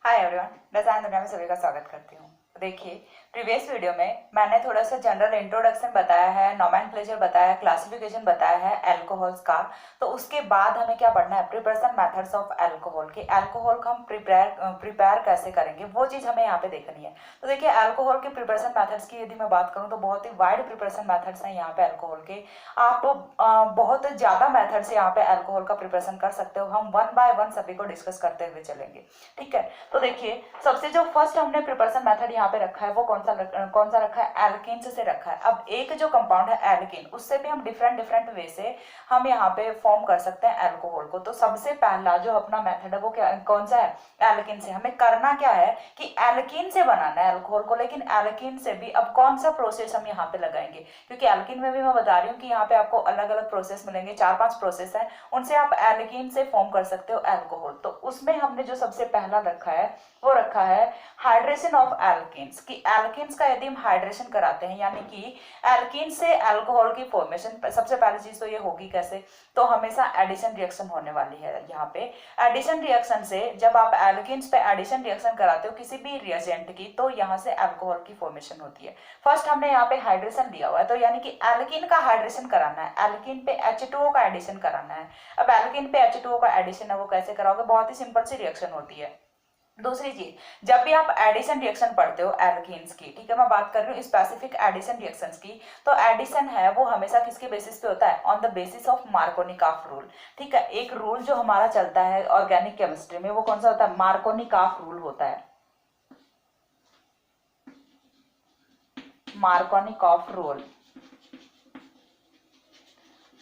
Hi everyone, रसायन दुनिया में सभी का स्वागत करती हूँ। देखिए, प्रीवियस वीडियो में मैंने थोड़ा सा जनरल इंट्रोडक्शन बताया है, नोमेनक्लेचर बताया है, क्लासिफिकेशन बताया है अल्कोहल्स का। तो उसके बाद हमें क्या पढ़ना है, प्रिपरेशन मेथड्स ऑफ अल्कोहल की अल्कोहल को हम प्रिपेयर कैसे करेंगे, वो चीज़ हमें यहाँ पे देखनी है। तो देखिए, अल्कोहल के प्रिपरेशन मेथड्स की यदि मैं बात करूँ तो बहुत ही वाइड प्रिपरेशन मेथड्स हैं यहाँ पे अल्कोहल के। आप बहुत ज़्यादा मेथड से यहाँ पे अल्कोहल का प्रिपरेशन कर सकते हो। हम वन बाय वन सभी को डिस्कस करते हुए चलेंगे, ठीक है। तो देखिए, सबसे जो फर्स्ट हमने प्रिपरेशन मेथड यहाँ पे रखा है वो कौन सा रखा है, एल्कीन्स से रखा है। अब एक जो कंपाउंड है एल्कीन, उससे भी हम डिफरेंट वे से हम यहाँ पे फॉर्म कर सकते हैं अल्कोहल को। तो सबसे पहला जो अपना मेथड है वो क्या कौन सा है, एल्कीन से। हमें करना क्या है कि एल्कीन से बनाना है अल्कोहल को, लेकिन एल्कीन से भी अब कौन सा प्रोसेस हम यहाँ पे लगाएंगे, क्योंकि एल्कीन में भी मैं बता रही हूँ कि यहाँ पे आपको अलग अलग प्रोसेस मिलेंगे, 4-5 प्रोसेस है, उनसे आप एल्कीन से फॉर्म कर सकते हो अल्कोहल। तो उसमें हमने जो सबसे पहला रखा है वो रखा है हाइड्रेशन ऑफ एल्कीन्स, कि एल्कीन्स का यदि हम हाइड्रेशन कराते हैं, यानी कि एल्कीन से अल्कोहल की फॉर्मेशन, सबसे पहली चीज तो ये होगी कैसे, तो हमेशा एडिशन रिएक्शन होने वाली है। यहाँ पे एडिशन रिएक्शन से जब आप एल्कीन्स पे एडिशन रिएक्शन कराते हो किसी भी रिएजेंट की, तो यहाँ से अल्कोहल की फॉर्मेशन होती है। फर्स्ट हमने यहाँ पे हाइड्रेशन दिया हुआ है, तो यानी कि एल्कीन का हाइड्रेशन कराना है, एल्कीन पे H2O का एडिशन कराना है। अब एल्कीन पे H2O का एडिशन है वो कैसे कराओगे, बहुत ही सिंपल सी रिएक्शन होती है। दूसरी चीज, जब भी आप एडिशन रिएक्शन पढ़ते हो एल्कीन्स की, ठीक है, मैं बात कर रही हूँ स्पेसिफिक एडिशन रिएक्शंस की, तो एडिशन है वो हमेशा किसके बेसिस पे होता है, on the basis of Markovnikov rule, ठीक है। एक रूल जो हमारा चलता है ऑर्गेनिक केमिस्ट्री में वो कौन सा होता है, मार्कोनिकॉफ रूल होता है, मार्कोनिकॉफ रूल।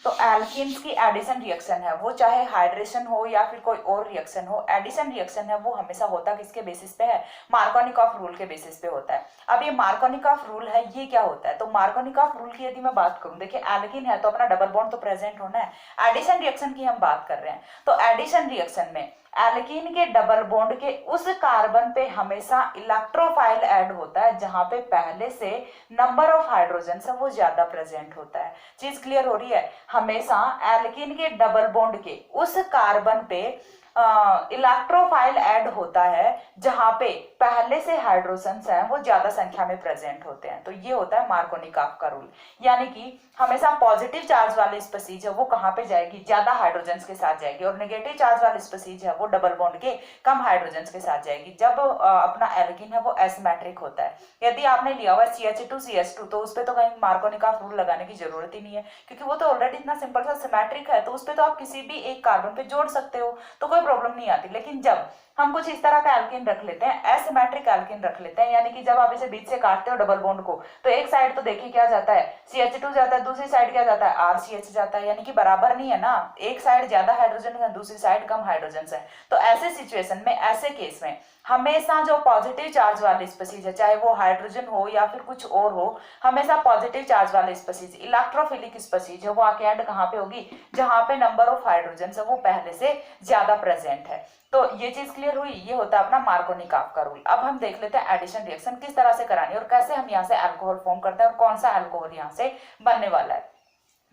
तो एल्कीन्स की एडिशन रिएक्शन है वो, चाहे हाइड्रेशन हो या फिर कोई और रिएक्शन हो, एडिशन रिएक्शन है वो हमेशा होता किसके बेसिस पे है, मार्कोनिकॉफ रूल के बेसिस पे होता है। अब ये मार्कोनिकॉफ रूल है, ये क्या होता है, तो मार्कोनिकॉफ रूल की यदि मैं बात करूं, देखिए एल्कीन है तो अपना डबल बॉन्ड तो प्रेजेंट होना है। एडिशन रिएक्शन की हम बात कर रहे हैं, तो एडिशन रिएक्शन में एल्कीन के डबल बॉन्ड के उस कार्बन पे हमेशा इलेक्ट्रोफाइल ऐड होता है जहां पे पहले से नंबर ऑफ हाइड्रोजन है वो ज्यादा प्रेजेंट होता है। चीज क्लियर हो रही है, हमेशा एल्कीन के डबल बॉन्ड के उस कार्बन पे इलेक्ट्रोफाइल ऐड होता है जहां पे पहले से हाइड्रोजन्स हैं वो ज्यादा संख्या में प्रेजेंट होते हैं। तो ये होता है मार्कोनिकॉफ का रूल, यानी कि हमेशा पॉजिटिव चार्ज वाली स्पीसीज है वो कहां पे जाएगी, ज्यादा हाइड्रोजन्स के साथ जाएगी, और नेगेटिव चार्ज वाली स्पीसीज है वो डबल बॉन्ड के कम हाइड्रोजन्स के साथ जाएगी। जब अपना एल्कीन है वो एसिमेट्रिक होता है, यदि आपने लिया हुआ CH2CH2 तो उस पर तो कहीं मार्कोनिकॉफ रूल लगाने की जरूरत ही नहीं है, क्योंकि वो तो ऑलरेडी इतना सिंपल सा सिमेट्रिक है, तो उस पर तो आप किसी भी एक कार्बन पे जोड़ सकते हो, तो कोई प्रॉब्लम नहीं आती। लेकिन जब हम कुछ इस तरह का एल्कीन रख लेते हैं, एसिमेट्रिक एल्कीन रख लेते हैं, यानी कि जब आप इसे बीच से काटते हो डबल बॉन्ड को, तो एक साइड तो देखिए क्या जाता है, CH2 जाता है, दूसरी साइड क्या जाता है, RCH जाता है, यानी कि बराबर नहीं है ना, एक साइड ज्यादा हाइड्रोजन है दूसरी साइड कम हाइड्रोजन है। तो ऐसे सिचुएशन में, ऐसे केस में हमेशा जो पॉजिटिव चार्ज वाली स्पीसीज है, चाहे वो हाइड्रोजन हो या फिर कुछ और हो, हमेशा पॉजिटिव चार्ज वाली स्पीसीज, इलेक्ट्रोफिलिक स्पीसीज है वो आके ऐड कहाँ पे होगी, जहां पे नंबर ऑफ हाइड्रोजन है वो पहले से ज्यादा प्रेजेंट है। तो ये चीज क्लियर हुई, ये होता है अपना मार्कोनिकॉफ का रूल। अब हम देख लेते हैं एडिशन रिएक्शन किस तरह से करानी है और कैसे हम यहाँ से अल्कोहल फॉर्म करते हैं और कौन सा अल्कोहल यहाँ से बनने वाला है।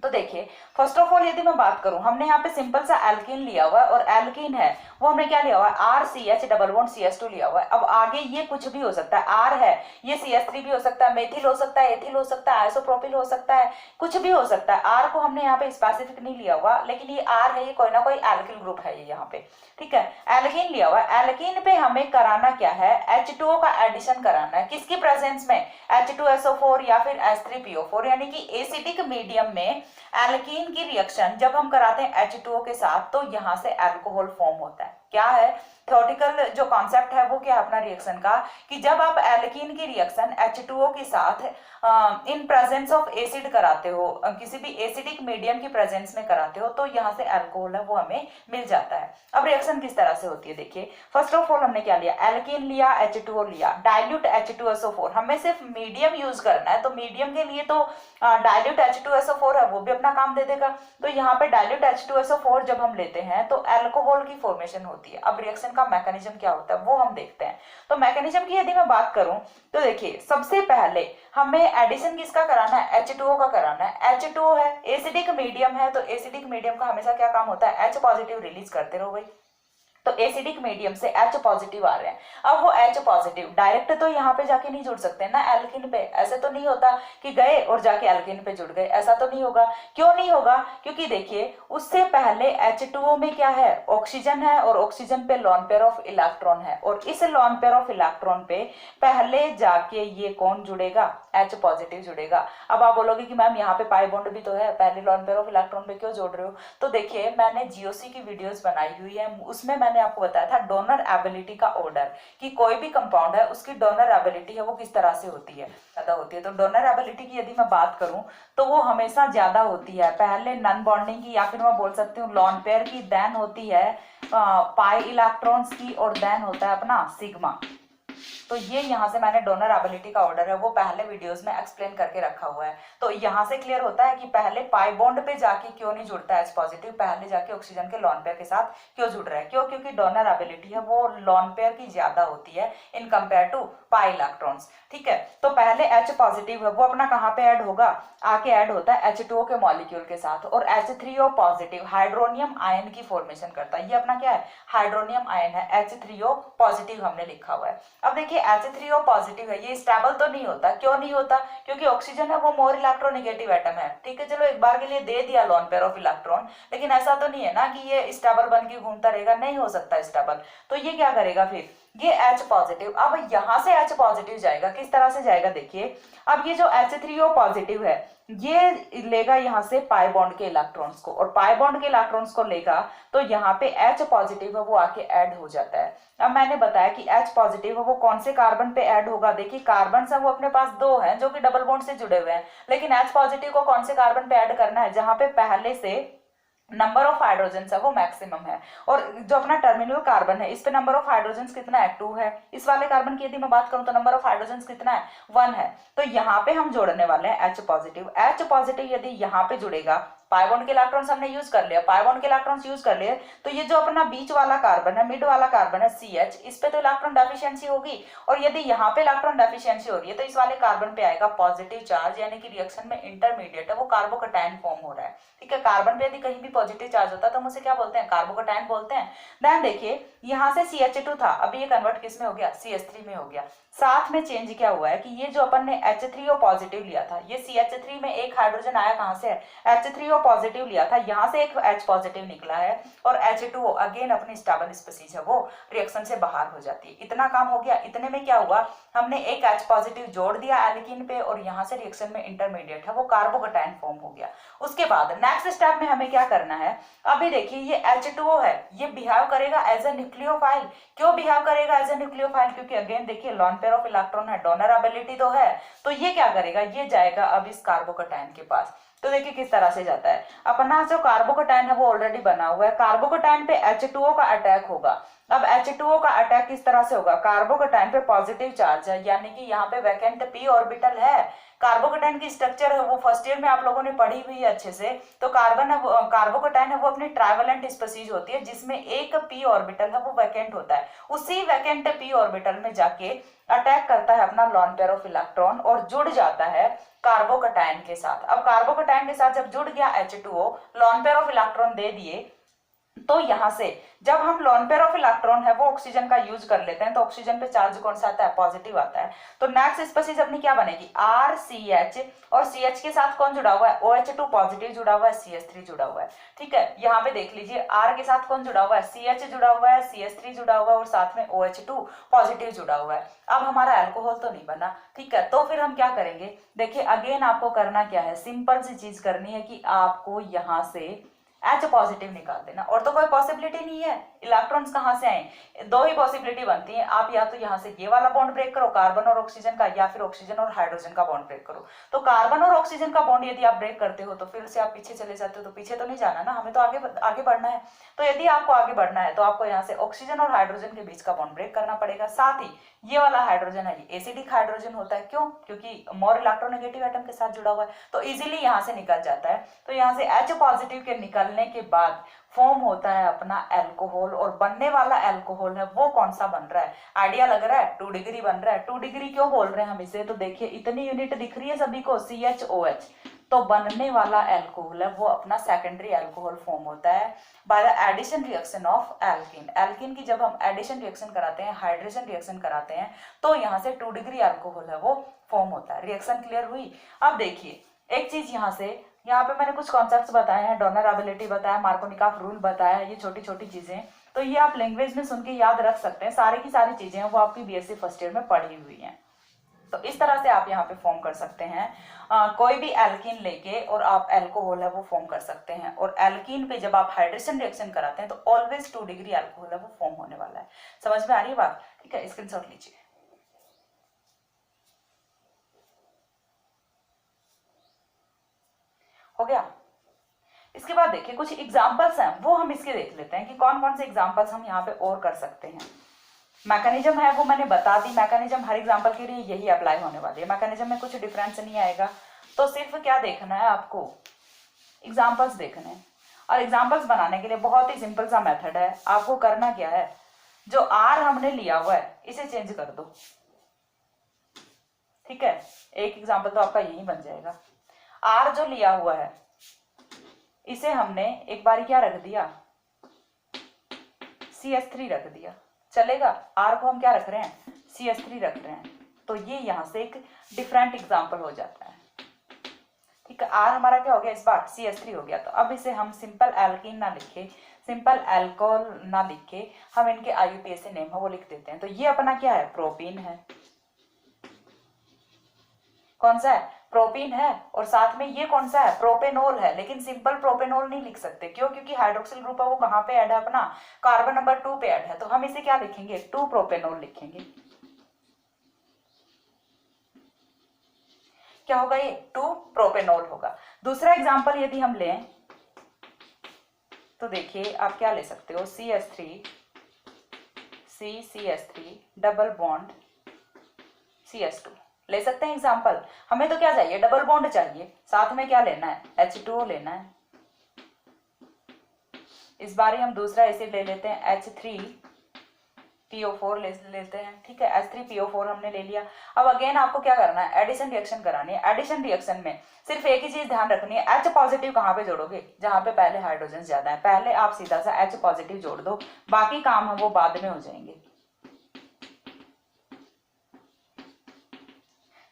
तो देखिए, फर्स्ट ऑफ ऑल यदि मैं बात करूं, हमने यहाँ पे सिंपल सा एल्कीन लिया हुआ है, और एल्कीन है वो हमने क्या लिया हुआ है, RCH डबल बॉन्ड CH2 लिया हुआ है। अब आगे ये कुछ भी हो सकता है, R है ये CH3 भी हो सकता है, मेथिल हो सकता है, एथिल हो सकता है, आइसोप्रोपिल हो सकता है, कुछ भी हो सकता है। R को हमने यहाँ पे स्पेसिफिक नहीं लिया हुआ, लेकिन ये R है, ये कोई ना कोई एल्किल ग्रुप है ये यहाँ पे, ठीक है। एल्कीन लिया हुआ है, एल्कीन पे हमें कराना क्या है, H2O का एडिशन कराना है, किसकी प्रेजेंस में, H2SO4 या फिर H3PO4, यानी कि एसिडिक मीडियम में एल्कीन की रिएक्शन जब हम कराते हैं H2O के साथ, तो यहां से अल्कोहल फॉर्म होता है। क्या है थ्योरेटिकल जो कॉन्सेप्ट है वो क्या है अपना रिएक्शन का, कि जब आप एल्कीन की रिएक्शन H2O के साथ इन प्रेजेंस ऑफ एसिड कराते हो, किसी भी एसिडिक मीडियम की प्रेजेंस में कराते हो, तो यहाँ से अल्कोहल है वो हमें मिल जाता है। अब रिएक्शन किस तरह से होती है, देखिए फर्स्ट ऑफ ऑल हमने क्या लिया, एल्कीन लिया, H2O लिया, डाइल्यूट H2SO4, हमें सिर्फ मीडियम यूज करना है, तो मीडियम के लिए तो डाइल्यूट H2SO4 है वो भी अपना काम दे देगा। तो यहाँ पे डाइल्यूट H2SO4 जब हम लेते हैं तो अल्कोहल की फॉर्मेशन होती है। अब रिएक्शन का मैकेनिज्म क्या होता है वो हम देखते हैं। तो मैकेनिज्म की यदि मैं बात करूं तो देखिए, सबसे पहले हमें एडिशन किसका कराना है, H2O का कराना है। H2O है, एसिडिक मीडियम है, तो एसिडिक मीडियम का हमेशा क्या काम होता है, H पॉजिटिव रिलीज करते रहो भाई, तो एसिडिक मीडियम से H पॉजिटिव आ रहे हैं। अब वो H पॉजिटिव डायरेक्ट तो यहाँ पे जाके नहीं जुड़ सकते ना एल्किन पे, ऐसे तो नहीं होता कि गए और जाके एल्किन पे जुड़ गए, ऐसा तो नहीं होगा। क्यों नहीं होगा? क्योंकि देखिए उससे पहले H2O में क्या है, ऑक्सीजन है, और ऑक्सीजन पे लॉन पेयर ऑफ इलेक्ट्रॉन है, और इस लॉन पेयर ऑफ इलेक्ट्रॉन पे पहले जाके ये कौन जुड़ेगा, H पॉजिटिव जुड़ेगा। अब आप बोलोगे कि मैम यहाँ पे पाई बॉन्ड भी तो है, पहले लॉन पेयर ऑफ इलेक्ट्रॉन पे क्यों जोड़ रहे हो? तो देखिए मैंने जीओसी की वीडियोस बनाई हुई है, उसमें मैंने आपको बताया था डोनर एबिलिटी का ऑर्डर, कि कोई भी कंपाउंड है उसकी डोनर एबिलिटी है वो किस तरह से होती है, ज्यादा होती है। तो डोनर एबिलिटी की यदि मैं बात करूं तो वो हमेशा ज्यादा होती है, पहले नन बॉन्डिंग की, या फिर मैं बोल सकती हूँ लॉन पेयर की, देन होती है पाई इलेक्ट्रॉन्स की, और देन होता है अपना सिग्मा। तो ये यहाँ से मैंने डोनर एबिलिटी का ऑर्डर है वो पहले वीडियोस में एक्सप्लेन करके रखा हुआ है। तो यहाँ से क्लियर होता है कि पहले पाई बॉन्ड पे जाके क्यों नहीं जुड़ता H पॉजिटिव, पहले जाके ऑक्सीजन के लॉन पेयर के साथ क्यों जुड़ रहा है, क्यों? क्योंकि डोनर एबिलिटी है वो लॉन पेयर की ज्यादा होती है in compare to pi electrons. ठीक है, तो पहले H पॉजिटिव है वो अपना कहाँ पे ऐड होगा, आके ऐड होता है H2O के मॉलिक्यूल के साथ, और H3O पॉजिटिव हाइड्रोनियम आयन की फॉर्मेशन करता है। ये अपना क्या है, हाइड्रोनियम आयन है, H3O पॉजिटिव हमने लिखा हुआ है। अब देखिए H3O पॉजिटिव है, ये स्टेबल तो नहीं होता। क्यों नहीं होता? क्योंकि ऑक्सीजन है वो मोर इलेक्ट्रोनेगेटिव एटम है। ठीक है, चलो एक बार के लिए दे दिया लॉन पेयर ऑफ इलेक्ट्रॉन, लेकिन ऐसा तो नहीं है ना कि ये स्टेबल बन के घूमता रहेगा, नहीं हो सकता स्टेबल। तो ये क्या करेगा फिर, ये H पॉजिटिव, अब यहां से H पॉजिटिव जाएगा, किस तरह से जाएगा देखिए। अब ये जो H3O पॉजिटिव है ये लेगा यहाँ से पाई बॉन्ड के इलेक्ट्रॉन्स को, और पाई बॉन्ड के इलेक्ट्रॉन्स को लेगा तो यहाँ पे H पॉजिटिव है वो आके ऐड हो जाता है। अब मैंने बताया कि H पॉजिटिव है वो कौन से कार्बन पे ऐड होगा, देखिए कार्बन है वो अपने पास दो हैं जो कि डबल बॉन्ड से जुड़े हुए हैं, लेकिन H पॉजिटिव को कौन से कार्बन पे ऐड करना है, जहां पे पहले से नंबर ऑफ हाइड्रोजन है वो मैक्सिमम है, और जो अपना टर्मिनल कार्बन है इस पे नंबर ऑफ हाइड्रोजन कितना है, 2 है। इस वाले कार्बन की यदि मैं बात करूं तो नंबर ऑफ हाइड्रोजन कितना है, 1 है। तो यहाँ पे हम जोड़ने वाले हैं H पॉजिटिव। H पॉजिटिव यदि यहाँ पे जुड़ेगा, पाई बॉन्ड के इलेक्ट्रॉन्स हमने यूज कर लिया, पाई बॉन्ड के इलेक्ट्रॉन्स यूज कर लिए, तो ये जो अपना बीच वाला कार्बन है, मिड वाला कार्बन है CH, इस पे तो इलेक्ट्रॉन डेफिशिएंसी होगी, और यदि यहाँ पे इलेक्ट्रॉन डेफिशिएंसी हो रही है तो इस वाले कार्बन पे आएगा पॉजिटिव चार्ज, यानी कि रिएक्शन में इंटरमीडिएट है वो कार्बोकैटायन फॉर्म हो रहा है। ठीक है, कार्बन पे यदि कहीं भी पॉजिटिव चार्ज होता है तो हम उसे क्या बोलते हैं, कार्बोकैटायन बोलते हैं। देन देखिए यहाँ से CH2 था, अभी ये कन्वर्ट किस में हो गया, CH3 में हो गया। साथ में चेंज क्या हुआ है कि ये जो अपन ने H3O पॉजिटिव लिया था, ये CH3 में एक हाइड्रोजन आया कहां से, H3O पॉजिटिव लिया था, यहाँ से एक H पॉजिटिव निकला है, और H2O अगेन अपनी स्टेबल स्पीशीज है वो रिएक्शन से बाहर हो जाती है। इतना काम हो गया। इतने में क्या हुआ, हमने एक H पॉजिटिव जोड़ दिया एल्कीन पे, और यहाँ से रिएक्शन में इंटरमीडिएट है वो कार्बोकैटायन फॉर्म हो गया। उसके बाद नेक्स्ट स्टेप में हमें क्या करना है, अभी देखिए ये H2O है, ये बिहेव करेगा एज ए न्यूक्लियोफाइल। क्यों बिहेव करेगा एज ए न्यूक्लियोफाइल, क्योंकि अगेन देखिए लॉन पेयर ऑफ इलेक्ट्रॉन है, डोनर एबिलिटी तो है, तो ये क्या करेगा, ये जाएगा अब इस कार्बोकैटायन के पास। तो देखिए किस तरह से जाता है, अपना जो कार्बोकैटायन है वो ऑलरेडी बना हुआ है, कार्बोकैटायन पे H2O का अटैक होगा। अब H2O का अटैक किस तरह से होगा, कार्बोकैटायन पे पॉजिटिव चार्ज है, यानी कि यहाँ पे वैकेंट p ऑर्बिटल है। कार्बोकैटायन की स्ट्रक्चर है वो फर्स्ट ईयर में आप लोगों ने पढ़ी हुई है अच्छे से। तो कार्बोकैटायन है वो अपनी ट्राइवेलेंट स्पीशीज होती है जिसमें एक p ऑर्बिटल है वो वैकेंट होता है, उसी वैकेंट p ऑर्बिटल में जाके अटैक करता है अपना लॉन पेयर ऑफ इलेक्ट्रॉन और जुड़ जाता है कार्बोकैटायन के साथ। अब कार्बोकैटायन के साथ जब जुड़ गया H2O, lone pair of electron दे दिए, तो यहां से जब हम लॉन पेयर ऑफ इलेक्ट्रॉन है वो ऑक्सीजन का यूज कर लेते हैं तो ऑक्सीजन पे चार्ज कौन सा आता है, पॉजिटिव आता है। तो नेक्स्ट स्पीशीज अपनी क्या बनेगी, RCH, और CH के साथ कौन जुड़ा हुआ है, OH2 पॉजिटिव जुड़ा हुआ है, CH3 जुड़ा हुआ है। ठीक है, यहाँ पे देख लीजिए R के साथ कौन जुड़ा हुआ है, CH जुड़ा हुआ है, CH3 जुड़ा हुआ है, और साथ में OH2 पॉजिटिव जुड़ा हुआ है। अब हमारा अल्कोहल तो नहीं बना। ठीक है, तो फिर हम क्या करेंगे, देखिए अगेन आपको करना क्या है, सिंपल सी चीज करनी है कि आपको यहाँ से H पॉजिटिव निकाल देना, और तो कोई पॉसिबिलिटी नहीं है। इलेक्ट्रॉन्स कहाँ से आए, दो ही पॉसिबिलिटी बनती है, आप या तो यहाँ से ये वाला बॉन्ड ब्रेक करो कार्बन और ऑक्सीजन का, या फिर ऑक्सीजन और हाइड्रोजन का बॉन्ड ब्रेक करो। तो कार्बन और ऑक्सीजन का बॉन्ड यदि आप ब्रेक करते हो तो फिर से आप पीछे चले जाते हो, तो पीछे तो नहीं जाना ना, हमें तो आगे बढ़ना है। तो यदि आपको आगे बढ़ना है तो आपको यहाँ से ऑक्सीजन और हाइड्रोजन के बीच का बॉन्ड ब्रेक करना पड़ेगा। साथ ही ये वाला हाइड्रोजन है ये एसिडिक हाइड्रोजन होता है, क्यों, क्योंकि मोर इलेक्ट्रोनेगेटिव एटम के साथ जुड़ा हुआ है, तो इजीली यहाँ से निकल जाता है। तो यहाँ से H पॉजिटिव के निकलने के बाद फॉर्म होता है अपना अल्कोहल, और बनने वाला अल्कोहल है वो कौन सा बन रहा है, आइडिया लग रहा है, 2 डिग्री बन रहा है। 2 डिग्री क्यों बोल रहे हैं हम इसे, तो देखिए इतनी यूनिट दिख रही है सभी को, CHOH तो बनने वाला एल्कोहल है वो अपना सेकेंडरी एल्कोहल फॉर्म होता है by the addition reaction of alkene. Alkene की जब हम एडिशन रिएक्शन कराते हैं, हाइड्रेशन रिएक्शन कराते हैं, तो यहाँ से 2 डिग्री एल्कोहल है वो फॉर्म होता है। रिएक्शन क्लियर हुई? अब देखिए एक चीज यहाँ पे मैंने कुछ कॉन्सेप्ट्स बताए हैं, डोनर एबिलिटी बताया, मार्कोनिकॉफ रूल बताया, ये छोटी छोटी चीजें, तो ये आप लैंग्वेज में सुन के याद रख सकते हैं। सारी की सारी चीजें हैं वो आपकी बीएससी फर्स्ट ईयर में पढ़ी हुई हैं। तो इस तरह से आप यहाँ पे फॉर्म कर सकते हैं। कोई भी एल्कीन लेके और आप एल्कोहल है वो फॉर्म कर सकते हैं। और एल्कीन पे जब आप हाइड्रेशन रिएक्शन कराते हैं तो ऑलवेज 2 डिग्री एल्कोहल है वो फॉर्म होने वाला है। समझ में आ रही है बात? ठीक है, स्क्रीनशॉट लीजिए। हो गया? इसके बाद देखिए कुछ एग्जाम्पल्स हैं वो हम इसके देख लेते हैं कि कौन कौन से एग्जाम्पल्स हम यहाँ पे और कर सकते हैं। मैकेनिज्म है वो मैंने बता दी, मैकेनिज्म हर एग्जाम्पल के लिए यही अप्लाई होने वाली है, मैकेनिज्म में कुछ डिफरेंस नहीं आएगा। तो सिर्फ क्या देखना है आपको, एग्जाम्पल्स देखने हैं। और एग्जाम्पल्स बनाने के लिए बहुत ही सिंपल सा मेथड है। आपको करना क्या है, जो आर हमने लिया हुआ है इसे चेंज कर दो। ठीक है, एक एग्जाम्पल तो आपका यही बन जाएगा। आर जो लिया हुआ है इसे हमने एक बार क्या रख दिया, CH3 रख दिया, चलेगा? आर को हम क्या रख रहे हैं, CH3 रख रहे हैं। तो ये यहां से एक डिफरेंट एग्जाम्पल हो जाता है। ठीक है, आर हमारा क्या हो गया इस बार, CH3 हो गया। तो अब इसे हम सिंपल एल्कीन ना लिखे, सिंपल एल्कोहल ना लिखे, हम इनके IUPAC नेम है वो लिख देते हैं। तो ये अपना क्या है, प्रोपीन है। कौन सा है, प्रोपीन है। और साथ में ये कौन सा है, प्रोपेनॉल है। लेकिन सिंपल प्रोपेनॉल नहीं लिख सकते, क्यों? क्योंकि हाइड्रोक्सिल ग्रुप है वो कहाँ पे ऐड है, अपना कार्बन नंबर 2 पे ऐड है। तो हम इसे क्या लिखेंगे, 2 प्रोपेनॉल लिखेंगे। क्या होगा ये, 2 प्रोपेनॉल होगा। दूसरा एग्जांपल यदि हम लें तो देखिए आप क्या ले सकते हो, CH3 CCH3 double bond CH2 ले सकते हैं एग्जाम्पल। हमें तो क्या चाहिए, डबल बॉन्ड चाहिए, साथ में क्या लेना है, H2O लेना है। इस बार ही हम दूसरा एसिड ले लेते हैं, H3PO4 लेते हैं। ठीक है, H3PO4 हमने ले लिया। अब अगेन आपको क्या करना है, एडिशन रिएक्शन करानी है। एडिशन रिएक्शन में सिर्फ एक ही चीज ध्यान रखनी है, H पॉजिटिव कहाँ पे जोड़ोगे, जहां पे पहले हाइड्रोजन ज्यादा है, पहले आप सीधा सा H पॉजिटिव जोड़ दो, बाकी काम है वो बाद में हो जाएंगे।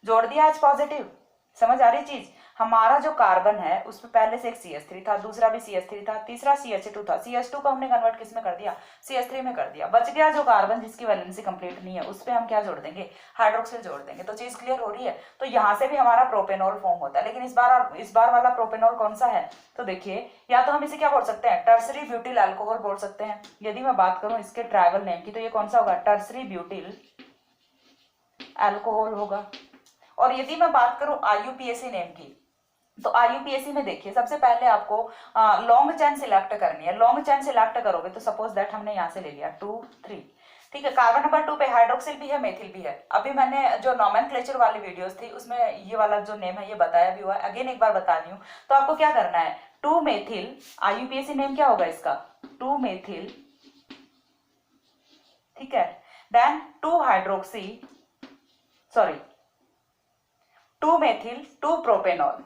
जोड़ दिया H पॉजिटिव, समझ आ रही चीज? हमारा जो कार्बन है उस पर पहले से एक CH3 था, दूसरा भी CH3 था, तीसरा CH2 था। CH2 को हमने कन्वर्ट किस में कर दिया, CH3 में कर दिया। बच गया जो कार्बन जिसकी वैलेंसी कंप्लीट नहीं है, उस पर हम क्या जोड़ देंगे, हाइड्रोक्सिल जोड़ देंगे। तो चीज क्लियर हो रही है? तो यहाँ से भी हमारा प्रोपेनॉल फॉर्म होता है। लेकिन इस बार वाला प्रोपेनॉल कौन सा है, तो देखिए या तो हम इसे क्या बोल सकते हैं, टर्सरी ब्यूटिल अल्कोहल बोल सकते हैं। यदि मैं बात करूं इसके ट्राइवल नेम की तो ये कौन सा होगा, टर्सरी ब्यूटिल अल्कोहल होगा। और यदि मैं बात करूं IUPAC नेम की, तो IUPAC में देखिए सबसे पहले आपको लॉन्ग चेन सिलेक्ट करनी है। लॉन्ग चेन सिलेक्ट करोगे तो सपोज दैट हमने यहाँ से ले लिया 2 3, ठीक है, कार्बन नंबर 2 पे हाइड्रोक्सिल भी है, मेथिल भी है। अभी मैंने जो नोमेनक्लेचर वाली वीडियोस थी उसमें ये वाला जो नेम है ये बताया भी हुआ है, अगेन एक बार बता रही हूँ। तो आपको क्या करना है, 2 मेथिल, IUPAC नेम क्या होगा इसका, 2 मेथिल, ठीक है, then 2 hydroxy, sorry 2 methyl 2 propanol.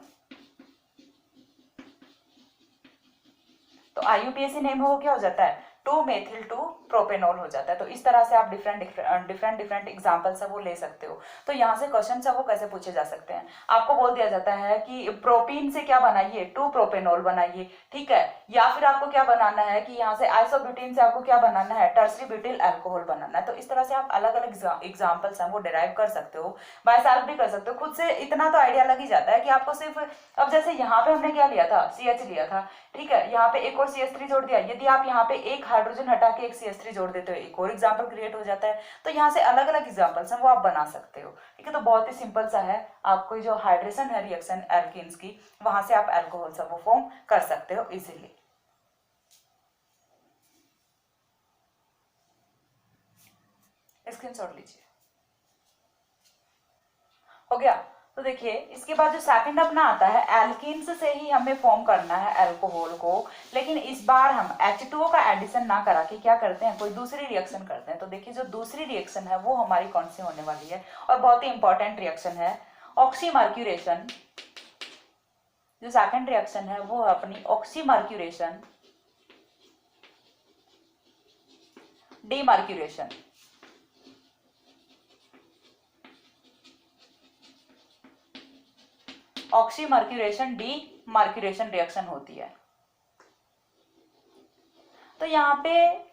तो IUPAC नेम हो क्या हो जाता है, 2 मेथिल 2 प्रोपेनॉल हो जाता है। तो इस तरह से आप डिफरेंट एग्जांपल्स है वो ले सकते हो। तो यहाँ से क्वेश्चन है वो कैसे पूछे जा सकते हैं, आपको बोल दिया जाता है कि प्रोपीन से क्या बनाइए, 2 प्रोपेनॉल बनाइए, ठीक है, या फिर आपको क्या बनाना है कि यहाँ से आइसोब्यूटीन से आपको क्या बनाना है, टर्सरी ब्यूटिल अल्कोहल बनाना है। तो इस तरह से आप अलग अलग एग्जाम्पल्स हैं वो डिराइव कर सकते हो, बाय सेल्फ भी कर सकते हो। खुद से इतना तो आइडिया लग ही जाता है कि आपको सिर्फ, अब जैसे यहाँ पे हमने क्या लिया था, CH लिया था, ठीक है, यहाँ पे एक और CH3 जोड़ दिया। यदि आप यहाँ पे एक हाइड्रोजन हटा के एक CH3 जोड़ देते हो, एक और एग्जाम्पल क्रिएट हो जाता है। तो यहाँ से अलग अलग एग्जाम्पल्स हैं वो आप बना सकते हो, ठीक है। तो बहुत ही सिंपल सा है, आपको जो हाइड्रेशन है रिएक्शन एल्कीन्स की, वहां से आप अल्कोहल सब वो फॉर्म कर सकते हो इजीली। स्क्रीनशॉट लीजिए, हो गया। तो देखिए इसके बाद जो सेकंड अपना आता है, एल्कीन्स से ही हमें फॉर्म करना है अल्कोहल को, लेकिन इस बार हम H2O का एडिशन ना करा के क्या करते हैं, कोई दूसरी रिएक्शन करते हैं। तो देखिए जो दूसरी रिएक्शन है वो हमारी कौन सी होने वाली है, और बहुत ही इंपॉर्टेंट रिएक्शन है, ऑक्सीमर्क्यूरेशन जो सेकंड रिएक्शन है वो है अपनी oxymercuration demercuration. Oxymercuration demercuration reaction होती है। तो यहाँ पे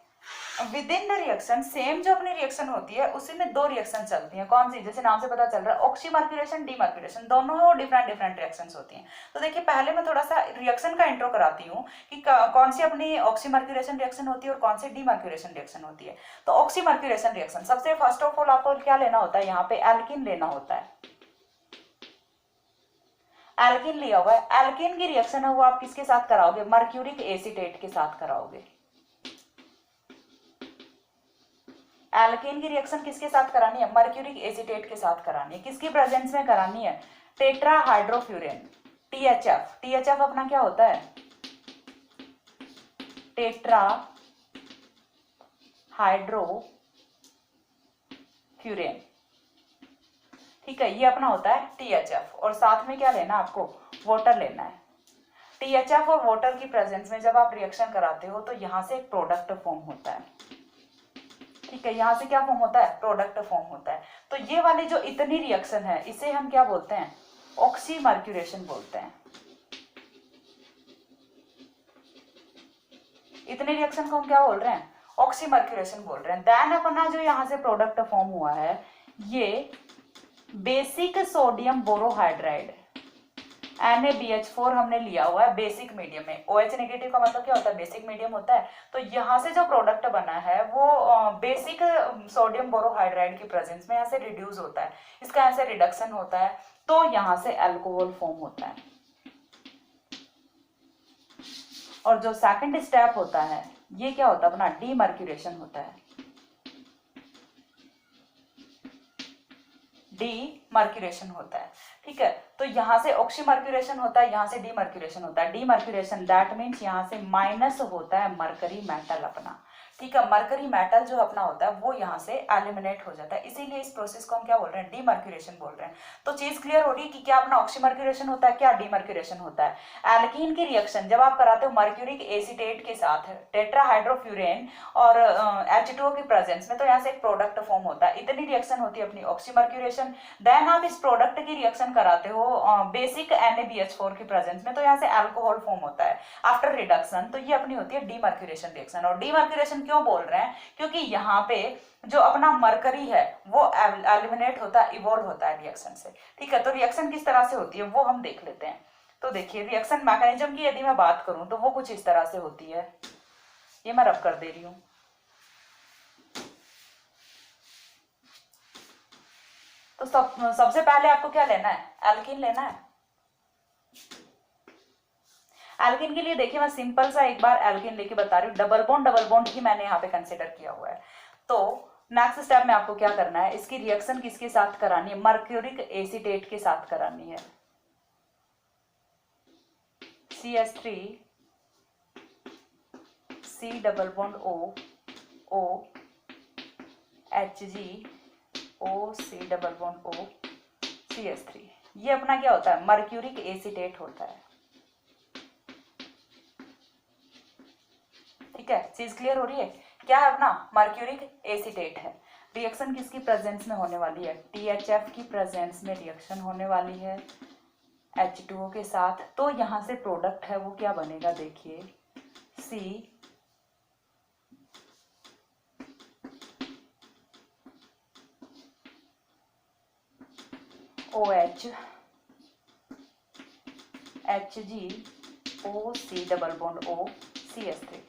with in the reaction same जो अपनी रिएक्शन होती है उसी में दो रिएक्शन चलती हैं। कौन सी? जैसे नाम से पता चल रहा है ऑक्सीमर्क्यूरेशन डीमर्क्यूरेशन, दोनों डिफरेंट डिफरेंट रिएक्शंस होती हैं। तो देखिए पहले मैं थोड़ा सा रिएक्शन का इंट्रो कराती हूँ कि कौन सी अपनी ऑक्सीमर्क्यूरेशन रिएक्शन होती है और कौन सी डीमर्क्यूरेशन रिएक्शन होती है। तो ऑक्सीमर्क्यूरेशन रिएक्शन सबसे फर्स्ट ऑफ ऑल आपको क्या लेना होता है, यहाँ पे एल्किन लेना होता है। एल्किन लिया हुआ है, एल्किन की रिएक्शन है वो आप किसके साथ कराओगे? मर्क्यूरिक एसीटेट के साथ कराओगे। एल्केन की रिएक्शन किसके साथ करानी है? मर्क्यूरिक एसीटेट के साथ करानी है। किसकी प्रेजेंस में करानी है? Tetrahydrofuran, THF. टीएचएफ अपना क्या होता है? टेट्राहाइड्रोफ्यूरेन। ठीक है, ये अपना होता है टीएचएफ। और साथ में क्या लेना आपको? वाटर लेना है। टीएचएफ और वाटर की प्रेजेंस में जब आप रिएक्शन कराते हो तो यहां से एक प्रोडक्ट फॉर्म होता है। ठीक है, यहां से क्या फॉर्म होता है? प्रोडक्ट फॉर्म होता है। तो ये वाली जो इतनी रिएक्शन है इसे हम क्या बोलते हैं? ऑक्सीमर्क्यूरेशन बोलते हैं। इतने रिएक्शन को हम क्या बोल रहे हैं? ऑक्सीमर्क्यूरेशन बोल रहे हैं। देन अपना जो यहाँ से प्रोडक्ट फॉर्म हुआ है ये बेसिक सोडियम बोरोहाइड्राइड NaBH4 हमने लिया हुआ है बेसिक मीडियम में। OH नेगेटिव का मतलब क्या होता है? बेसिक मीडियम होता है। तो यहाँ से जो प्रोडक्ट बना है वो बेसिक सोडियम बोरोहाइड्राइड की प्रेजेंस में यहाँ से रिड्यूस होता है, इसका यहाँ से रिडक्शन होता है, तो यहाँ से अल्कोहल फॉर्म होता है। और जो सेकंड स्टेप होता है ये क्या होता है? अपना डीमर्क्यूरेशन होता है। डीमर्क्यूरेशन होता है। ठीक है, तो यहाँ से ऑक्सीमर्क्यूरेशन होता है, यहाँ से डीमर्क्यूरेशन होता है। डीमर्क्यूरेशन दैट मीन्स यहाँ से माइनस होता है मरकरी मेटल अपना। ठीक है, मरकरी मेटल जो अपना होता है वो यहाँ से एलिमिनेट हो जाता है, इसीलिए इस प्रोसेस को हम क्या बोल रहे हैं? डीमर्क्यूरेशन बोल रहे हैं। तो चीज क्लियर हो रही है कि क्या अपना ऑक्सीमर्क्यूरेशन होता है, क्या डीमर्क्यूरेशन होता है। एल्कीन की रिएक्शन जब आप कराते हो मर्क्यूरिक एसीटेट के साथ टेट्राहाइड्रोफ्यूरेन और H2O की प्रेजेंस में, तो यहाँ से एक प्रोडक्ट फॉर्म होता है। इतनी रिएक्शन होती है अपनी ऑक्सीमर्क्यूरेशन। देन आप इस प्रोडक्ट की रिएक्शन कराते हो बेसिक NaBH4 की प्रेजेंस में, तो यहाँ से अल्कोहल फॉर्म होता है आफ्टर रिडक्शन। तो ये अपनी होती है डीमर्क्यूरेशन रिएक्शन। और डीमर्क्यूरेशन क्यों बोल रहे हैं? क्योंकि यहाँ पे जो अपना मरकरी है वो एलिमिनेट होता है, इवॉल्व होता है रिएक्शन से। ठीक है, तो रिएक्शन किस तरह से होती है वो हम देख लेते हैं। तो देखिए रिएक्शन मैकेनिज्म की यदि मैं बात करूं तो वो कुछ इस तरह से होती है। ये मैं रब कर दे रही हूं। तो सबसे पहले आपको क्या लेना है? एल्कीन लेना है। एल्कीन के लिए देखिए मैं सिंपल सा एक बार एल्कीन लेके बता रही हूँ। डबल बॉन्ड ही मैंने यहाँ पे कंसिडर किया हुआ है। तो नेक्स्ट स्टेप में आपको क्या करना है? इसकी रिएक्शन किसके साथ करानी है? मर्क्यूरिक एसीटेट के साथ करानी है। CH3 C double bond O HgO C double bond O CH3। ये अपना क्या होता है? मर्क्यूरिक एसीटेट होता है। ठीक है, चीज क्लियर हो रही है? क्या है अपना? मर्क्यूरिक एसीटेट है। रिएक्शन किसकी प्रेजेंस में होने वाली है? THF की प्रेजेंस में रिएक्शन होने वाली है H2O के साथ। तो यहां से प्रोडक्ट है वो क्या बनेगा? देखिए COH HgO C double bond O CH3।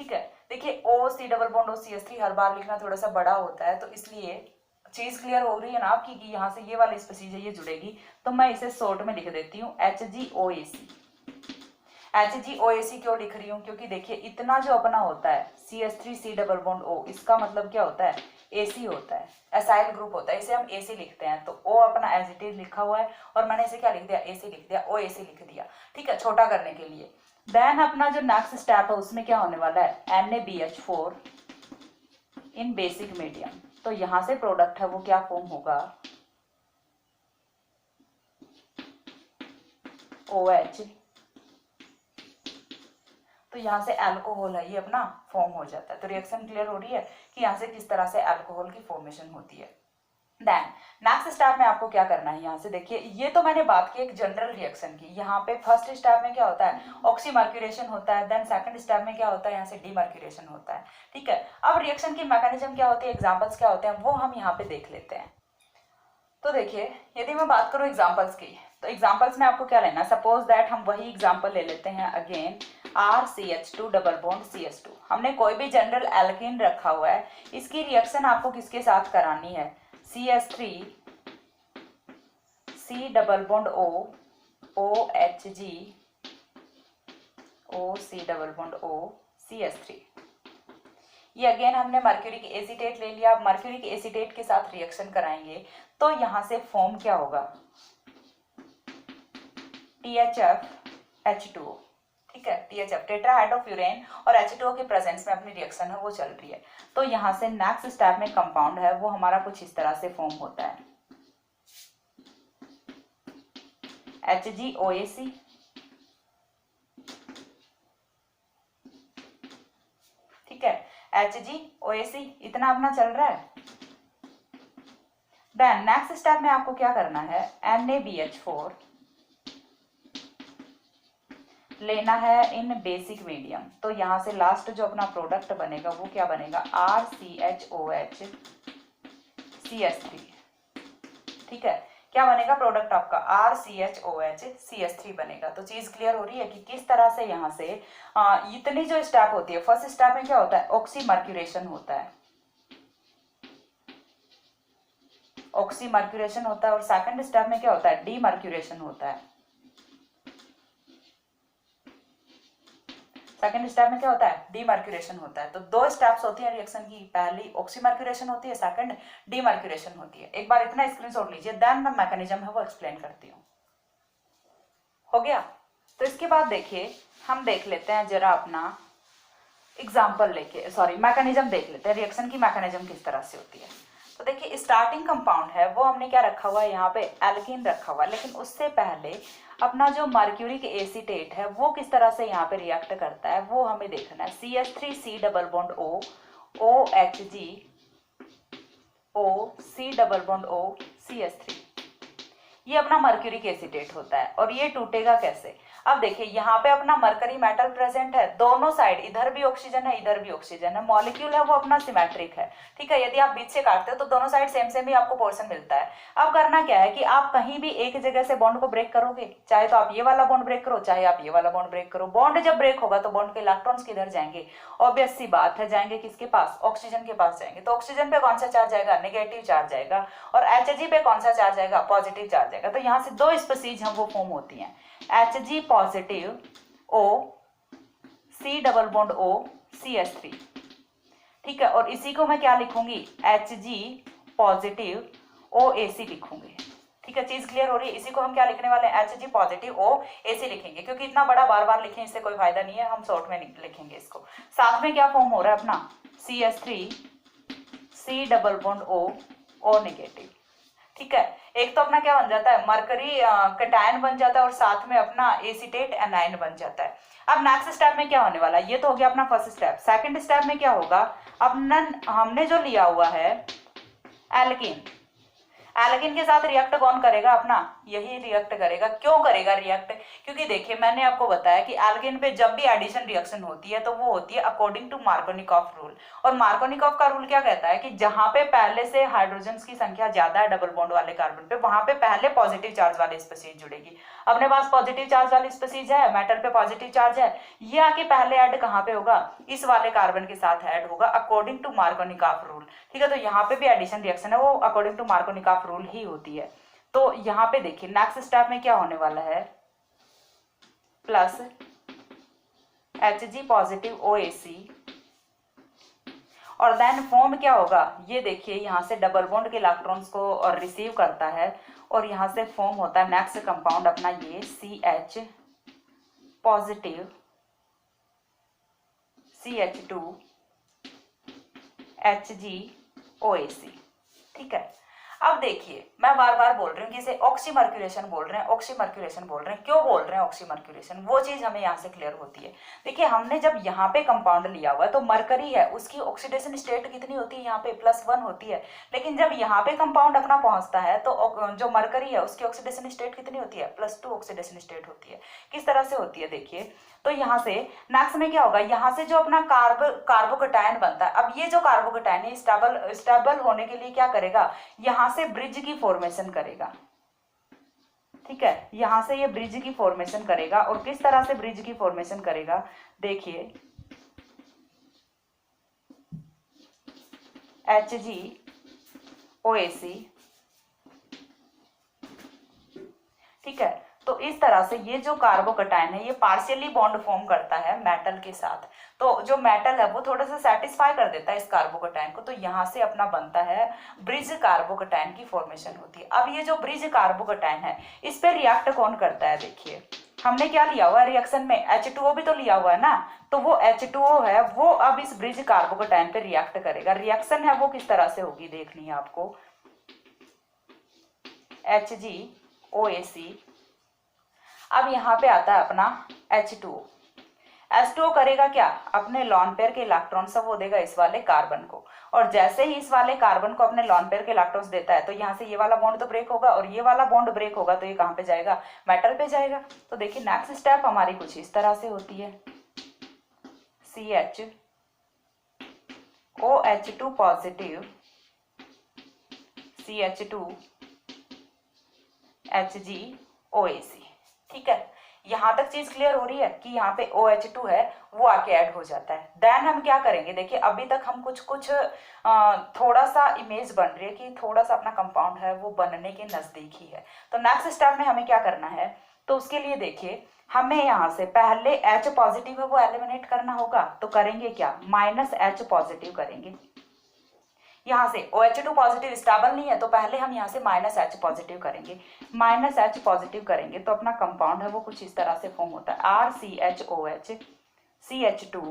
ठीक है, देखिए O C double bond O CH3 हर बार लिखना थोड़ा सा बड़ा होता है, तो इसलिए चीज क्लियर हो रही है ना आपकी कि यहाँ से ये वाली स्पीसीज है ये जुड़ेगी। तो मैं इसे शॉर्ट में लिख देती हूँ HgOAC। HgOAC क्यों लिख रही हूँ? क्योंकि देखिए इतना जो अपना होता है CH3 C double bond O, इसका मतलब क्या होता है? AC होता है, एसाइल ग्रुप होता है, इसे हम AC लिखते हैं। तो O अपना एज इट इज लिखा हुआ है और मैंने इसे क्या लिख दिया? AC लिख दिया, OAC लिख दिया। ठीक है, छोटा करने के लिए। देन अपना जो नेक्स्ट स्टेप है उसमें क्या होने वाला है? NaBH4 इन बेसिक मीडियम। तो यहां से प्रोडक्ट है वो क्या फॉर्म होगा? OH, तो यहाँ से अल्कोहल है ये अपना फॉर्म हो जाता है। तो रिएक्शन क्लियर हो रही है कि यहाँ से किस तरह से अल्कोहल की फॉर्मेशन होती है। देन नेक्स्ट स्टेप में आपको क्या करना है, यहाँ से देखिए ये तो मैंने बात की एक जनरल रिएक्शन की। यहाँ पे फर्स्ट स्टेप में क्या होता है, ऑक्सीमर्क्यूरेशन होता है। देन सेकंड स्टेप में क्या होता है, यहाँ से डीमर्क्यूरेशन होता है। ठीक है, अब रिएक्शन की मैकेनिज्म क्या होती है, एग्जाम्पल्स क्या होते हैं, वो हम यहाँ पे देख लेते हैं। तो देखिए यदि मैं बात करूँ एग्जाम्पल्स की, तो एग्जाम्पल्स में आपको क्या लेना है, सपोज दैट हम वही एग्जाम्पल ले लेते हैं again, RCH2 double bond CS2। हमने कोई भी जनरल एल्कीन रखा हुआ है, इसकी रिएक्शन आपको किसके साथ करानी है, CS3 C double bond O OHG OC double bond O CS3। ये अगेन हमने मर्क्यूरिक एसीटेट ले लिया। अब मर्क्यूरिक एसीटेट के साथ रिएक्शन कराएंगे तो यहाँ से फॉर्म क्या होगा, THF H2O। ठीक है, THF टेट्राहाइड्रोफ्यूरेन और H2O के प्रेजेंस में अपनी रिएक्शन है वो चल रही है। तो यहाँ से नेक्स्ट स्टेप में कंपाउंड है वो हमारा कुछ इस तरह से फॉर्म होता है, HgOAc, ठीक है, HgOAc इतना अपना चल रहा है। देन नेक्स्ट स्टेप में आपको क्या करना है, NaBH4 लेना है इन बेसिक मीडियम। तो यहाँ से लास्ट जो अपना प्रोडक्ट बनेगा वो क्या बनेगा, RCHOH CS3। ठीक है, क्या बनेगा प्रोडक्ट आपका, RCHOH CS3 बनेगा। तो चीज क्लियर हो रही है कि किस तरह से यहाँ से इतनी जो स्टेप होती है, फर्स्ट स्टेप में क्या होता है, ऑक्सीमर्क्यूरेशन होता है, ऑक्सीमर्क्यूरेशन होता है, और सेकंड स्टेप में क्या होता है, डीमर्क्यूरेशन होता है। सेकंड स्टेप में क्या होता है, डीमर्क्यूरेशन होता है। तो दो स्टेप्स होती है रिएक्शन की, पहली ऑक्सीमर्क्यूरेशन होती है, सेकंड डीमर्क्यूरेशन होती है। एक बार इतना स्क्रीनशॉट लीजिए, देन मैं मैकेनिज्म है वो एक्सप्लेन करती हूँ। हो गया, तो इसके बाद देखिए हम देख लेते हैं जरा अपना एग्जाम्पल लेके, सॉरी मैकेनिज्म देख लेते हैं, रिएक्शन की मैकेनिज्म किस तरह से होती है। तो देखिए स्टार्टिंग कंपाउंड है वो हमने क्या रखा हुआ है, यहाँ पे एल्कीन रखा हुआ है, लेकिन उससे पहले अपना जो मर्क्यूरिक एसीटेट है वो किस तरह से यहाँ पे रिएक्ट करता है वो हमें देखना है। CH3C double bond O OHG O C double bond O CS3, ये अपना मर्क्यूरिक एसीटेट होता है। और ये टूटेगा कैसे, अब देखिए यहाँ पे अपना मरकरी मेटल प्रेजेंट है, दोनों साइड, इधर भी ऑक्सीजन है इधर भी ऑक्सीजन है, मॉलिक्यूल है वो अपना सिमेट्रिक है। ठीक है, यदि आप बीच से काटते हो तो दोनों साइड सेम सेम ही आपको पोर्शन मिलता है। अब करना क्या है कि आप कहीं भी एक जगह से बॉन्ड को ब्रेक करोगे, चाहे तो आप ये वाला बॉन्ड ब्रेक करो चाहे आप ये वाला बॉन्ड ब्रेक करो, बॉन्ड जब ब्रेक होगा तो बॉन्ड के इलेक्ट्रॉन्स किधर जाएंगे, ऑब्वियस सी बात है जाएंगे किसके पास, ऑक्सीजन के पास जाएंगे। तो ऑक्सीजन पे कौन सा चार्ज आएगा, नेगेटिव चार्ज आएगा, और Hg पे कौन सा चार्ज आएगा, पॉजिटिव चार्ज आएगा। तो यहाँ से दो स्पीसीज हम वो फॉर्म होती हैं, Hg positive O C double bond O CS3। ठीक है, और इसी को मैं क्या लिखूंगी, Hg पॉजिटिव OAc लिखूंगी। ठीक है, चीज क्लियर हो रही है। इसी को हम क्या लिखने वाले हैं, Hg पॉजिटिव OAc लिखेंगे, क्योंकि इतना बड़ा बार बार लिखें इससे कोई फायदा नहीं है, हम शॉर्ट में लिखेंगे इसको। साथ में क्या फॉर्म हो रहा है अपना, CH3 C double bond O negative. ठीक है, एक तो अपना क्या बन जाता है, मरकरी कटायन बन जाता है, और साथ में अपना एसीटेट एनायन बन जाता है। अब नेक्स्ट स्टेप में क्या होने वाला है, ये तो हो गया अपना फर्स्ट स्टेप। सेकंड स्टेप में क्या होगा, अपना हमने जो लिया हुआ है एल्कीन, एल्कीन के साथ रिएक्ट कौन करेगा, अपना यही रिएक्ट करेगा। क्यों करेगा रिएक्ट, क्योंकि देखिए मैंने आपको बताया कि एल्कीन पे जब भी एडिशन रिएक्शन होती है तो वो होती है अकॉर्डिंग टू मार्कोनिकॉफ रूल। और मार्कोनिकॉफ का रूल क्या कहता है कि जहां पे पहले से हाइड्रोजन की संख्या ज्यादा है डबल बॉन्ड वाले कार्बन पे, वहां पे पहले पॉजिटिव चार्ज वाली स्पीसीज जुड़ेगी। अपने पास पॉजिटिव चार्ज वाली स्पीसीज है, मेटल पे पॉजिटिव चार्ज है, ये आके पहले ऐड कहाँ पे होगा, इस वाले कार्बन के साथ ऐड होगा अकॉर्डिंग टू मार्कोनिकॉफ रूल। ठीक है, तो यहाँ पे भी एडिशन रिएक्शन है वो अकॉर्डिंग टू मार्कोनिकॉफ रूल ही होती है। तो यहाँ पे देखिए नेक्स्ट स्टेप में क्या होने वाला है, प्लस Hg पॉजिटिव OAc, और देन फॉर्म क्या होगा, ये देखिए यहाँ से डबल बॉन्ड के इलेक्ट्रॉन्स को और रिसीव करता है, और यहाँ से फॉर्म होता है नेक्स्ट कंपाउंड अपना ये CH पॉजिटिव CH2 HgOAc। ठीक है, अब देखिए मैं बार बार बोल रही हूँ कि इसे ऑक्सीमर्क्यूरेशन बोल रहे हैं, ऑक्सीमर्क्यूरेशन बोल रहे हैं, क्यों बोल रहे हैं ऑक्सीमर्क्यूरेशन, वो चीज हमें यहाँ से क्लियर होती है। देखिए हमने जब यहाँ पे कंपाउंड लिया हुआ है तो मरकरी है, उसकी ऑक्सीडेशन स्टेट कितनी होती है यहाँ पे +1 होती है, लेकिन जब यहाँ पे कंपाउंड अपना पहुंचता है तो जो मरकरी है उसकी ऑक्सीडेशन स्टेट कितनी होती है, +2 ऑक्सीडेशन स्टेट होती है। किस तरह से होती है देखिए, तो यहाँ से नेक्स्ट में क्या होगा, यहाँ से जो अपना कार्बोकटायन बनता है, अब ये जो कार्बोकटायन है स्टेबल होने के लिए क्या करेगा, यहाँ से ब्रिज की फॉर्मेशन करेगा। ठीक है, यहां से ये ब्रिज की फॉर्मेशन करेगा, और किस तरह से ब्रिज की फॉर्मेशन करेगा देखिए, HgOAc, ठीक है। तो इस तरह से ये जो कार्बोकटायन है ये पार्शियली बॉन्ड फॉर्म करता है मेटल के साथ, तो जो मेटल है वो थोड़ा सा सेटिस्फाई कर देता है इस कार्बोकटायन को, तो यहाँ से अपना बनता है ब्रिज कार्बोकटायन की फॉर्मेशन होती है। अब ये जो ब्रिज कार्बोकटायन है इस पे रिएक्ट कौन करता है, देखिए हमने क्या लिया हुआ है रिएक्शन में, H2O भी तो लिया हुआ है ना, तो वो H2O है वो अब इस ब्रिज कार्बोकटायन पे रिएक्ट करेगा। रिएक्शन है वो किस तरह से होगी देखनी है आपको, HgOAc, अब यहाँ पे आता है अपना H2O, H2O करेगा क्या, अपने लॉन पेयर के इलेक्ट्रॉन सब वो देगा इस वाले कार्बन को, और जैसे ही इस वाले कार्बन को अपने लॉन पेयर के इलेक्ट्रॉन्स देता है तो यहाँ से ये वाला बॉन्ड तो ब्रेक होगा, और ये वाला बॉन्ड ब्रेक होगा तो ये कहाँ पे जाएगा, मेटल पे जाएगा। तो देखिए नेक्स्ट स्टेप हमारी कुछ इस तरह से होती है, CHOH2 पॉजिटिव, CH2 HgOAc, ठीक है। यहां तक चीज क्लियर हो रही है कि यहाँ पे OH2 है वो आके ऐड हो जाता है। देन हम क्या करेंगे देखिए, अभी तक हम कुछ थोड़ा सा इमेज बन रही है कि थोड़ा सा अपना कंपाउंड है वो बनने के नजदीक ही है। तो नेक्स्ट स्टेप में हमें क्या करना है, तो उसके लिए देखिए हमें यहाँ से पहले H पॉजिटिव है वो एलिमिनेट करना होगा, तो करेंगे क्या, -H पॉजिटिव करेंगे। यहाँ से OH2 पॉजिटिव स्टेबल नहीं है तो पहले हम यहाँ से -H पॉजिटिव करेंगे, -H पॉजिटिव करेंगे तो अपना कंपाउंड है वो कुछ इस तरह से फॉर्म होता है, RCHOH CH2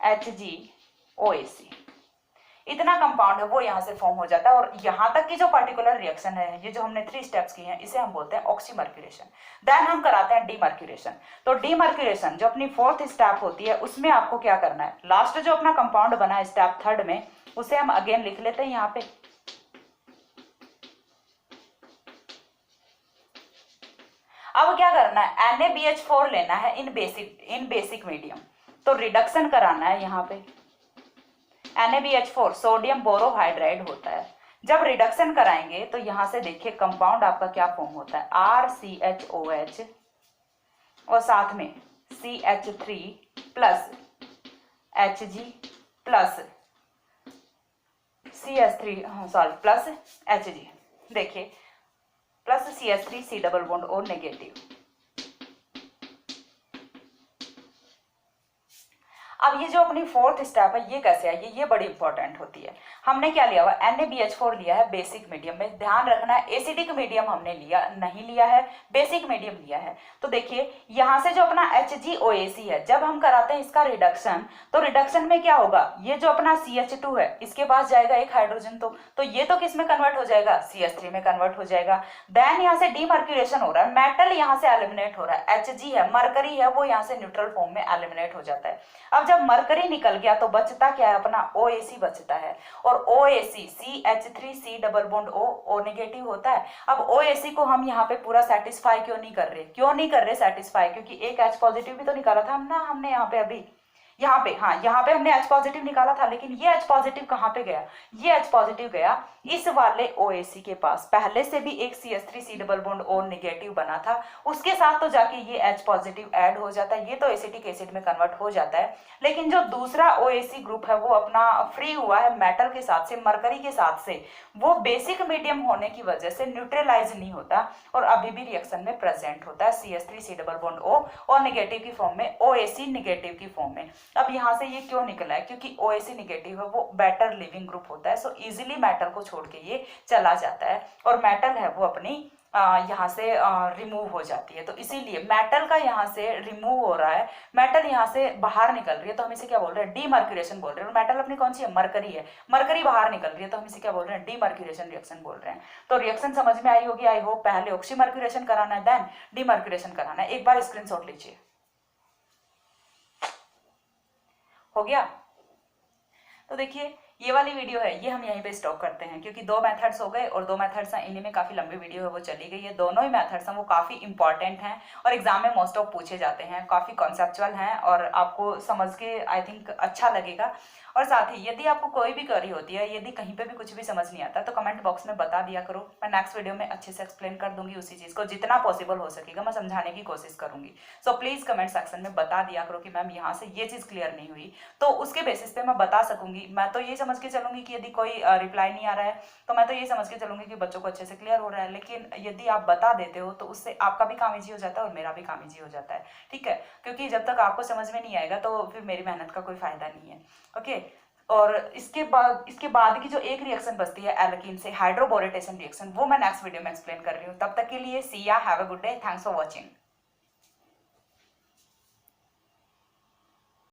HgOAc, इतना कंपाउंड है वो यहाँ से फॉर्म हो जाता है। और यहाँ तक की जो पर्टिकुलर रिएक्शन है, ये जो हमने 3 स्टेप्स की हैं, इसे हम बोलते हैं ऑक्सीमर्क्यूरेशन। देन हम कराते हैं डीमर्क्यूरेशन। तो डीमर्क्यूरेशन जो अपनी 4th स्टेप होती है उसमें आपको क्या करना है, लास्ट जो अपना कंपाउंड बना है स्टेप 3rd में, उसे हम अगेन लिख लेते हैं यहाँ पे। अब क्या करना है, NaBH4 लेना है इन बेसिक मीडियम, तो रिडक्शन कराना है यहाँ पे। NaBH4 सोडियम बोरोहाइड्राइड होता है, जब रिडक्शन कराएंगे तो यहां से देखिए कंपाउंड आपका क्या फॉर्म होता है, RCHOH और साथ में CH3 plus Hg plus CH3 plus Hg, देखिए plus CH3 C double bond और नेगेटिव। अब ये जो अपनी 4th स्टेप है ये कैसे आई, ये बड़ी इंपॉर्टेंट होती है। हमने क्या लिया हुआ, NaBH4 लिया है बेसिक मीडियम में, ध्यान रखना है एसिडिक मीडियम हमने नहीं लिया है, बेसिक मीडियम लिया है। तो देखिए यहाँ से जो अपना HgOAc है, जब हम कराते हैं इसका रिडक्शन, तो रिडक्शन में क्या होगा, ये जो अपना CH2 है इसके पास जाएगा एक हाइड्रोजन, तो ये तो किस में कन्वर्ट हो जाएगा, CH3 में कन्वर्ट हो जाएगा। देन यहाँ से डीमर्क्यूरेशन हो रहा है, मेटल यहाँ से एलिमिनेट हो रहा है, Hg है मरकरी है वो यहाँ से न्यूट्रल फॉर्म में एलिमिनेट हो जाता है। अब जब मरकरी निकल गया तो बचता क्या है, अपना OAc बचता है, और OAc CH3 C double bond O negative होता है। अब OAc को हम यहाँ पे पूरा सेटिस्फाई क्यों नहीं कर रहे सेटिस्फाई, क्योंकि एक H पॉजिटिव भी तो निकाला था हमने यहाँ पे अभी, यहाँ पे हमने H पॉजिटिव निकाला था, लेकिन ये H पॉजिटिव कहाँ पे गया, ये H पॉजिटिव गया इस वाले OAc के पास। पहले से भी एक CH3 C double bond O negative बना था, उसके साथ तो जाके ये H पॉजिटिव ऐड हो जाता है, ये तो एसिटिक एसिड में कन्वर्ट हो जाता है। लेकिन जो दूसरा OAc ग्रुप है वो अपना फ्री हुआ है मेटल के साथ से, मरकरी के साथ से, वो बेसिक मीडियम होने की वजह से न्यूट्रलाइज नहीं होता और अभी भी रिएक्शन में प्रेजेंट होता है, CH3 C double bond O और नेगेटिव की फॉर्म में, OAc नेगेटिव की फॉर्म में। अब यहाँ से ये क्यों निकला है, क्योंकि OAc नेगेटिव है वो बेटर लिविंग ग्रुप होता है, सो इजीली मेटल को छोड़ के ये चला जाता है, और मेटल है वो अपनी यहाँ से रिमूव हो जाती है। तो इसीलिए मेटल का यहाँ से रिमूव हो रहा है, मेटल यहाँ से बाहर निकल रही है, तो हम इसे क्या बोल रहे हैं, डीमर्क्यूरेशन बोल रहे हैं। और मेटल अपनी कौन सी है, मरकरी है, मरकरी बाहर निकल रही है, तो हम इसे क्या बोल रहे हैं, डीमर्क्यूरेशन रिएक्शन बोल रहे हैं। तो रिएक्शन समझ में आई होगी आई होप। पहले ऑक्सीमर्क्यूरेशन कराना है, देन डीमर्क्यूरेशन कराना है। एक बार स्क्रीनशॉट लीजिए। हो गया? तो देखिए ये वाली वीडियो है, ये हम यहीं पे स्टॉप करते हैं, क्योंकि 2 मेथड्स हो गए और 2 मेथड्स हैं, इन्हीं में काफ़ी लंबी वीडियो है वो चली गई है। दोनों ही मेथड्स हैं वो काफ़ी इंपॉर्टेंट हैं और एग्जाम में मोस्ट ऑफ पूछे जाते हैं, काफ़ी कॉन्सेप्चुअल हैं और आपको समझ के आई थिंक अच्छा लगेगा। और साथ ही यदि आपको कोई भी क्वेरी होती है, यदि कहीं पे भी कुछ भी समझ नहीं आता तो कमेंट बॉक्स में बता दिया करो, मैं नेक्स्ट वीडियो में अच्छे से एक्सप्लेन कर दूंगी उसी चीज़ को, जितना पॉसिबल हो सकेगा मैं समझाने की कोशिश करूंगी। सो प्लीज़ कमेंट सेक्शन में बता दिया करो कि मैम यहाँ से ये चीज़ क्लियर नहीं हुई, तो उसके बेसिस पे मैं बता सकूंगी। मैं तो ये समझ के चलूंगी कि यदि कोई रिप्लाई नहीं आ रहा है तो मैं तो ये समझ के चलूंगी कि बच्चों को अच्छे से क्लियर हो रहा है, लेकिन यदि आप बता देते हो तो उससे आपका भी काम ईजी हो जाता है और मेरा भी काम ईजी हो जाता है, ठीक है? क्योंकि जब तक आपको समझ में नहीं आएगा तो फिर मेरी मेहनत का कोई फायदा नहीं है। ओके, और इसके बाद की जो एक रिएक्शन बचती है एल्कीन से, हाइड्रोबोरेटेशन रिएक्शन, वो मैं नेक्स्ट वीडियो में एक्सप्लेन कर रही हूँ। तब तक के लिए सी या, have a good day, thanks for watching.